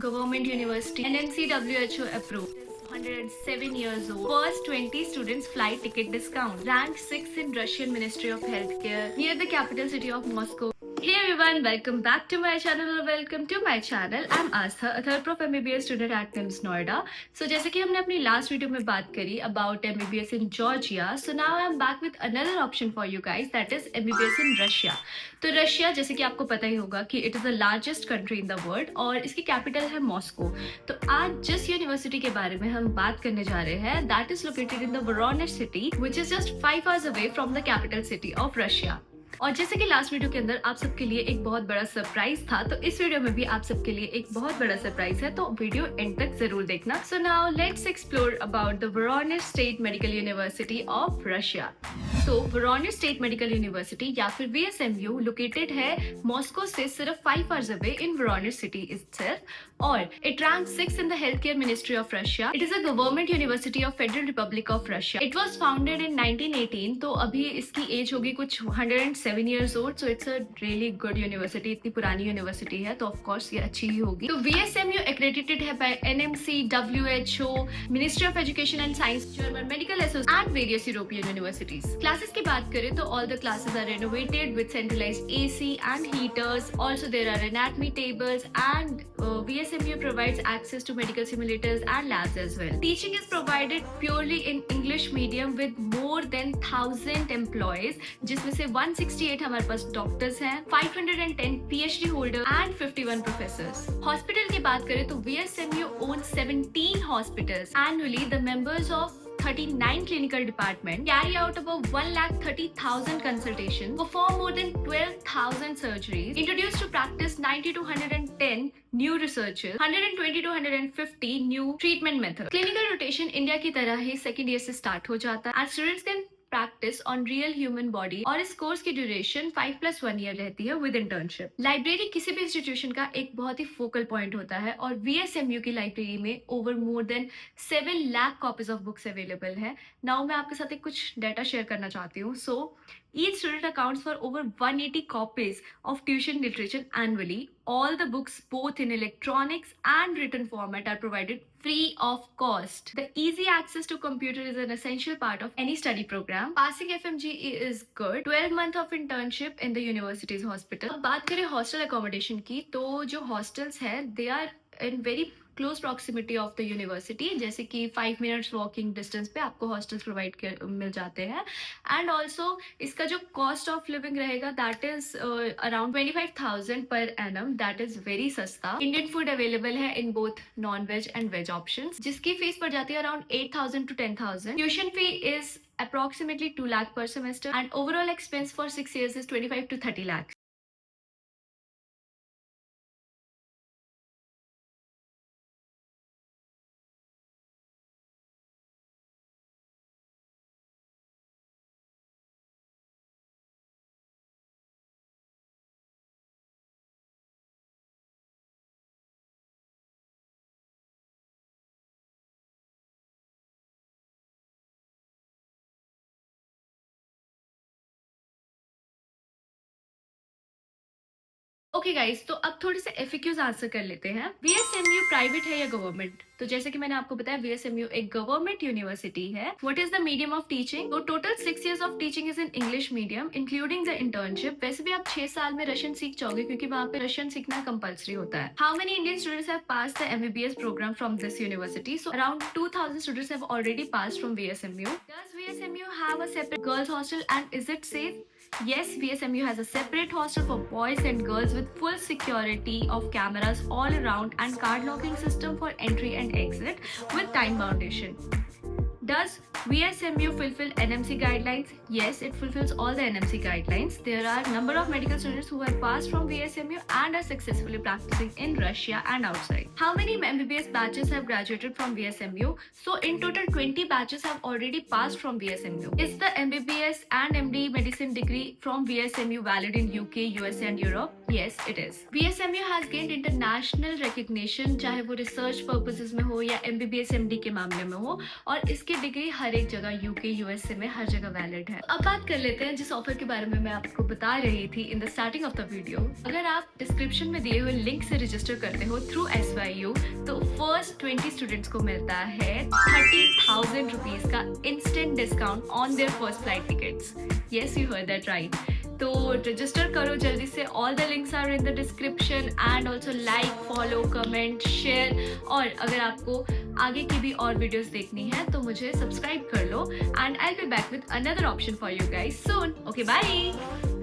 Government University, NMC WHO approved. 107 years old. First 20 students flight ticket discount. Ranked 6th in Russian Ministry of Healthcare near the capital city of Moscow. Hey everyone, welcome back to my channel or welcome to my channel. I'm Astha, a third prof MBBS student at NIMS Noida. So जैसे कि हमने अपनी last video में बात करी about MBBS in Georgia, so now I'm back with another option for you guys, that is MBBS in Russia. तो Russia जैसे कि आपको पता ही होगा कि it is the largest country in the world और इसकी capital है मॉस्को. तो आज जिस यूनिवर्सिटी के बारे में हम बात करने जा रहे हैं, that is located in the Voronezh city, which is just 5 hours away from the capital city of Russia. और जैसे कि लास्ट वीडियो के अंदर आप सबके लिए एक बहुत बड़ा सरप्राइज था, तो इस वीडियो में भी आप सबके लिए एक बहुत बड़ा सरप्राइज है, तो वीडियो एंड तक जरूर देखना. So now let's explore about the Voronezh state medical university of Russia. तो वोरोनेज स्टेट मेडिकल यूनिवर्सिटी या फिर VSMU लोकेटेड है मॉस्को से सिर्फ 5 hours away in Voronezh city itself और it rank 6 in the health care ministry of Russia. It is a government university of federal republic of Russia. It was founded in 1918, तो अभी इसकी as होगी कुछ 107 years old, so it's a really good university. इतनी पुरानी university है तो of course ये अच्छी ही होगी. तो VSMU accredited है by NMC, WHO, Ministry of Education and Science, German Medical Association and various European universities. Classes की बात करें तो all the classes are renovated with centralized AC and heaters. Also there are anatomy tables and VSMU provides access to medical simulators and labs as well. Teaching is provided purely in English medium with more than 1000 employees, जिसमें से 168 हमारे पास doctors हैं, 510 PhD holder and 51 professors. Hospital की बात करें तो VSMU owns 17 hospitals. Annually, the members of 39 clinical departments carry out about 130,000 consultations, perform more than 12,000 surgeries, introduce to practice 90 to 110 new researches, 120 to 150 new treatment methods. Clinical rotation India की तरह ही second year से start हो जाता है and students can practice on real human body और इस course की duration 5+1 year रहती है विद इंटर्नशिप. लाइब्रेरी किसी भी इंस्टीट्यूशन का एक बहुत ही फोकल पॉइंट होता है और VSMU की लाइब्रेरी में over more than 7 lakh copies of books available है. नाउ मैं आपके साथ एक कुछ डाटा शेयर करना चाहती हूँ. सो each student accounts for over 180 copies of tuition literature annually. All the books, both in electronics and written format, are provided free of cost. The easy access to computer is an essential part of any study program. Passing FMGE is good. 12 month of internship in the university's hospital. अब बात करें hostel accommodation की, तो जो hostels है, they are in very close proximity of the university, जैसे कि 5 minutes walking distance पे आपको हॉस्टल्स प्रोवाइड मिल जाते हैं. एंड ऑल्सो इसका जो कॉस्ट ऑफ लिविंग रहेगा that is around 25,000 per annum. That is very सस्ता. इंडियन फूड अवेलेबल है in both non veg and veg option, जिसकी फीस पड़ जाती है around 8,000 to 10,000. Tuition fee is approximately 2 lakh per semester and overall expense for 6 years is 25 to 30 lakhs. Okay guys, तो अब थोड़े से FAQs आंसर कर लेते हैं. VSMU प्राइवेट है या गवर्नमेंट? तो जैसे कि मैंने आपको बताया VSMU एक गवर्नमेंट यूनिवर्सिटी है. What is the medium of teaching? तो total 6 years of teaching is in English medium including the internship. वैसे भी आप 6 साल में रशियन सीख जाओगे क्योंकि वहाँ पे रशियन सीखना कंपल्सरी होता है. How many Indian students have pass the MBBS programme from this university? So around 2,000 students have already pass from VSMU. Does VSMU have a separate girls hostel and is it safe? Yes, VSMU has a separate hostel for boys and girls with full security of cameras all around and card locking system for entry and exit with time foundation. Does VSMU fulfill NMC guidelines? Yes, it fulfills all the NMC guidelines. There are number of medical students who have passed from VSMU and are successfully practicing in Russia and outside. How many MBBS batches have graduated from VSMU? So in total 20 batches have already passed from VSMU. Is the MBBS and MD medicine degree from VSMU valid in UK, USA and Europe? Yes, it is. BSMU has gained international recognition, चाहे वो research purposes में हो या MBBS MD के मामले में हो, और इसकी डिग्री हर एक जगह UK USA में हर जगह वैलिड है। अब बात कर लेते हैं जिस ऑफर के बारे में मैं आपको बता रही थी in the starting of the video. अगर आप डिस्क्रिप्शन में दिए हुए लिंक से रजिस्टर करते हो थ्रू SYU, तो फर्स्ट 20 स्टूडेंट्स को मिलता है 30,000 रुपीज का instant discount on their first flight tickets. Yes, you heard that right. तो रजिस्टर करो जल्दी से, all the links are in the description, and also like, follow, comment, share. और अगर आपको आगे की भी और वीडियोस देखनी है तो मुझे सब्सक्राइब कर लो, and I will be back with another option for you guys soon. Okay, bye.